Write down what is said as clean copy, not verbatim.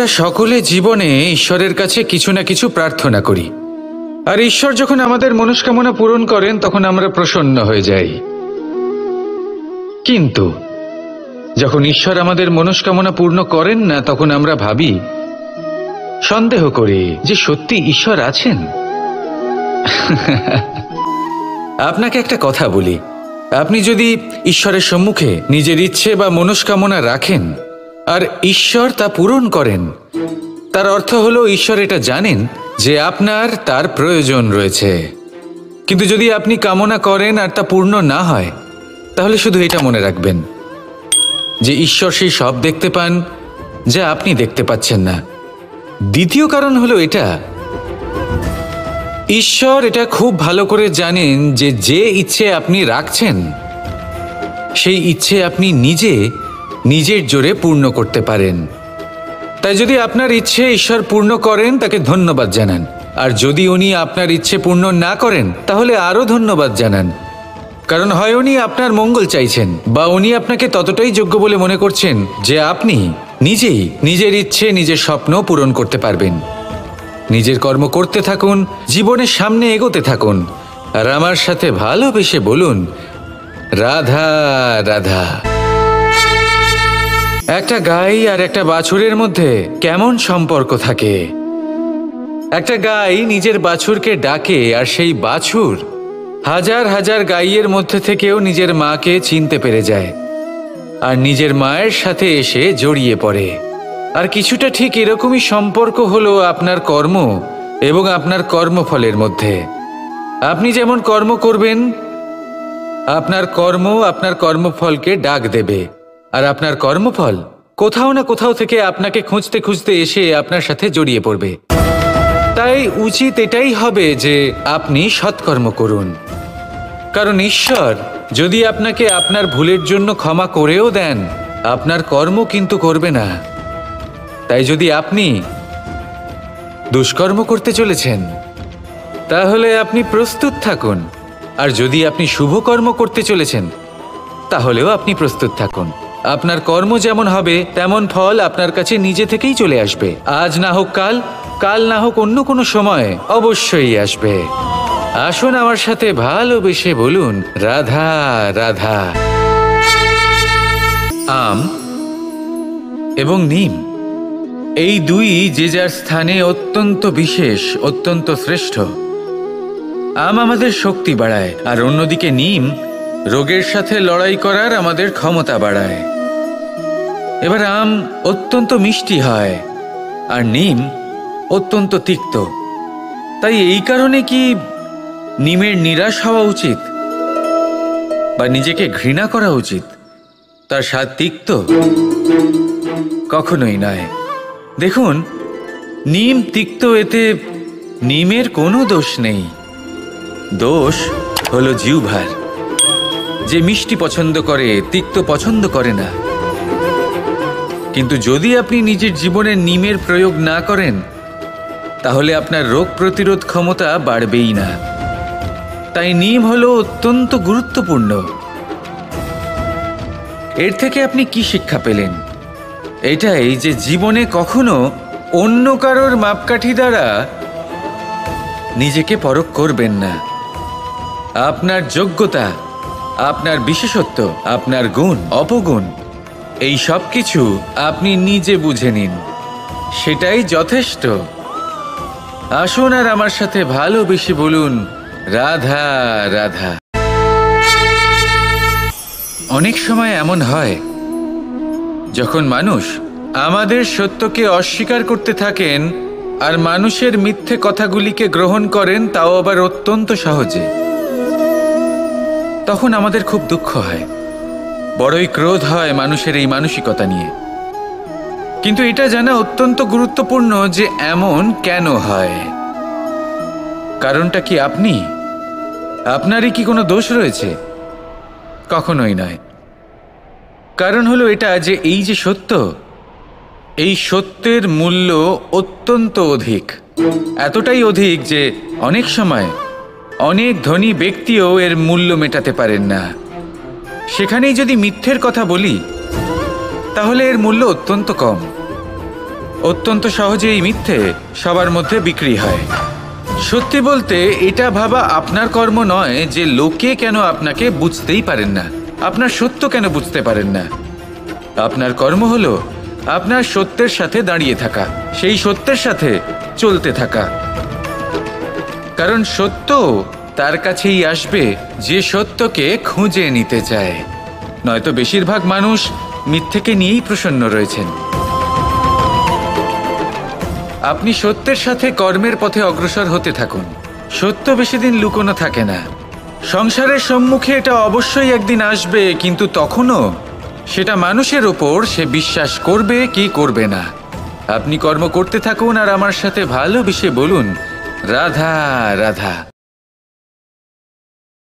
আমরা সকলে জীবনে ঈশ্বরের কাছে কিছু না কিছু প্রার্থনা করি, আর ঈশ্বর যখন আমাদের মনস্কামনা পূরণ করেন তখন আমরা প্রসন্ন হয়ে যাই। কিন্তু যখন ঈশ্বর আমাদের মনস্কামনা পূর্ণ করেন না, তখন আমরা ভাবি, সন্দেহ করি যে সত্যি ঈশ্বর আছেন। আপনাকে একটা কথা বলি, আপনি যদি ঈশ্বরের সম্মুখে নিজের ইচ্ছে বা মনস্কামনা রাখেন আর ঈশ্বর তা পূরণ করেন, তার অর্থ হলো ঈশ্বর এটা জানেন যে আপনার তার প্রয়োজন রয়েছে। কিন্তু যদি আপনি কামনা করেন আর তা পূর্ণ না হয়, তাহলে শুধু এটা মনে রাখবেন যে ঈশ্বর সেই সব দেখতে পান যা আপনি দেখতে পাচ্ছেন না। দ্বিতীয় কারণ হলো এটা, ঈশ্বর এটা খুব ভালো করে জানেন যে যে ইচ্ছে আপনি রাখছেন সেই ইচ্ছে আপনি নিজের জোরে পূর্ণ করতে পারেন। তাই যদি আপনার ইচ্ছে ঈশ্বর পূর্ণ করেন, তাকে ধন্যবাদ জানান, আর যদি উনি আপনার ইচ্ছে পূর্ণ না করেন, তাহলে আরও ধন্যবাদ জানান। কারণ হয় উনি আপনার মঙ্গল চাইছেন, বা উনি আপনাকে ততটাই যোগ্য বলে মনে করছেন যে আপনি নিজেই নিজের ইচ্ছে, নিজের স্বপ্ন পূরণ করতে পারবেন। নিজের কর্ম করতে থাকুন, জীবনের সামনে এগোতে থাকুন, আর আমার সাথে ভালোবেসে বলুন, রাধা রাধা। একটা গাই আর একটা বাছুরের মধ্যে কেমন সম্পর্ক থাকে? একটা গাই নিজের বাছুরকে ডাকে, আর সেই বাছুর হাজার হাজার গাইয়ের মধ্যে থেকেও নিজের মাকে চিনতে পেরে যায় আর নিজের মায়ের সাথে এসে জড়িয়ে পড়ে। আর কিছুটা ঠিক এরকমই সম্পর্ক হলো আপনার কর্ম এবং আপনার কর্মফলের মধ্যে। আপনি যেমন কর্ম করবেন, আপনার কর্ম আপনার কর্মফলকে ডাক দেবে, আর আপনার কর্মফল কোথাও না কোথাও থেকে আপনাকে খুঁজতে খুঁজতে এসে আপনার সাথে জড়িয়ে পড়বে। তাই উচিত এটাই হবে যে আপনি সৎকর্ম করুন, কারণ ঈশ্বর যদি আপনাকে আপনার ভুলের জন্য ক্ষমা করেও দেন, আপনার কর্ম কিন্তু করবে না। তাই যদি আপনি দুষ্কর্ম করতে চলেছেন, তাহলে আপনি প্রস্তুত থাকুন, আর যদি আপনি শুভ কর্ম করতে চলেছেন, তাহলেও আপনি প্রস্তুত থাকুন। আপনার কর্ম যেমন হবে তেমন ফল আপনার কাছে নিজে থেকেই চলে আসবে। আজ না হোক কাল, কাল না হোক অন্য কোনো সময়, অবশ্যই আসবে। আসুন আমার সাথে ভালোবেসে বলুন, রাধা রাধা। আম এবং নিম, এই দুই যে যার স্থানে অত্যন্ত বিশেষ, অত্যন্ত শ্রেষ্ঠ। আম আমাদের শক্তি বাড়ায়, আর অন্যদিকে নিম রোগের সাথে লড়াই করার আমাদের ক্ষমতা বাড়ায়। এবার আম অত্যন্ত মিষ্টি হয় আর নিম অত্যন্ত তিক্ত। তাই এই কারণে কি নিমের নিরাশ হওয়া উচিত বা নিজেকে ঘৃণা করা উচিত? তার স্বাদ তিক্ত? কখনোই নয়। দেখুন, নিম তিক্ত, এতে নিমের কোনো দোষ নেই। দোষ হলো জিহ্বার, যে মিষ্টি পছন্দ করে, তিক্ত পছন্দ করে না। কিন্তু যদি আপনি নিজের জীবনে নিমের প্রয়োগ না করেন, তাহলে আপনার রোগ প্রতিরোধ ক্ষমতা বাড়বেই না। তাই নিম হলো অত্যন্ত গুরুত্বপূর্ণ। এর থেকে আপনি কি শিক্ষা পেলেন? এটাই যে জীবনে কখনো অন্য কারোর মাপকাঠি দ্বারা নিজেকে পরখ করবেন না। আপনার যোগ্যতা, আপনার বিশেষত্ব, আপনার গুণ, অপগুণ, এই সব কিছু আপনি নিজে বুঝে নিন, সেটাই যথেষ্ট। আসুন আর আমার সাথে ভালোবেসে বলুন, রাধা রাধা। অনেক সময় এমন হয় যখন মানুষ আমাদের সত্যকে অস্বীকার করতে থাকেন আর মানুষের মিথ্যে কথাগুলিকে গ্রহণ করেন, তাও আবার অত্যন্ত সহজে। তখন আমাদের খুব দুঃখ হয়, বড়ই ক্রোধ হয় মানুষের এই মানসিকতা নিয়ে। কিন্তু এটা জানা অত্যন্ত গুরুত্বপূর্ণ যে এমন কেন হয়। কারণটা কি আপনারই কি কোনো দোষ রয়েছে? কখনোই নয়। কারণ হলো এটা যে এই যে সত্য, এই সত্যের মূল্য অত্যন্ত অধিক, এতটাই অধিক যে অনেক সময় অনেক ধনী ব্যক্তিও এর মূল্য মেটাতে পারেন না। সেখানেই যদি মিথ্যের কথা বলি, তাহলে এর মূল্য অত্যন্ত কম। অত্যন্ত সহজে এই মিথ্যে সবার মধ্যে বিক্রি হয়। সত্যি বলতে এটা ভাবা আপনার কর্ম নয় যে লোকে কেন আপনাকে বুঝতেই পারেন না, আপনার সত্য কেন বুঝতে পারেন না। আপনার কর্ম হলো আপনার সত্যের সাথে দাঁড়িয়ে থাকা, সেই সত্যের সাথে চলতে থাকা। কারণ সত্য তার কাছেই আসবে যে সত্যকে খুঁজে নিতে চায়। নয়তো বেশিরভাগ মানুষ মিথ্যেকে নিয়েই প্রসন্ন রয়েছেন। আপনি সত্যের সাথে কর্মের পথে অগ্রসর হতে থাকুন। সত্য বেশি দিন লুকোনো থাকে না। সংসারের সম্মুখে এটা অবশ্যই একদিন আসবে, কিন্তু তখনও সেটা মানুষের ওপর সে বিশ্বাস করবে কি করবে না। আপনি কর্ম করতে থাকুন আর আমার সাথে ভালোবেসে বলুন, রাধা রাধা।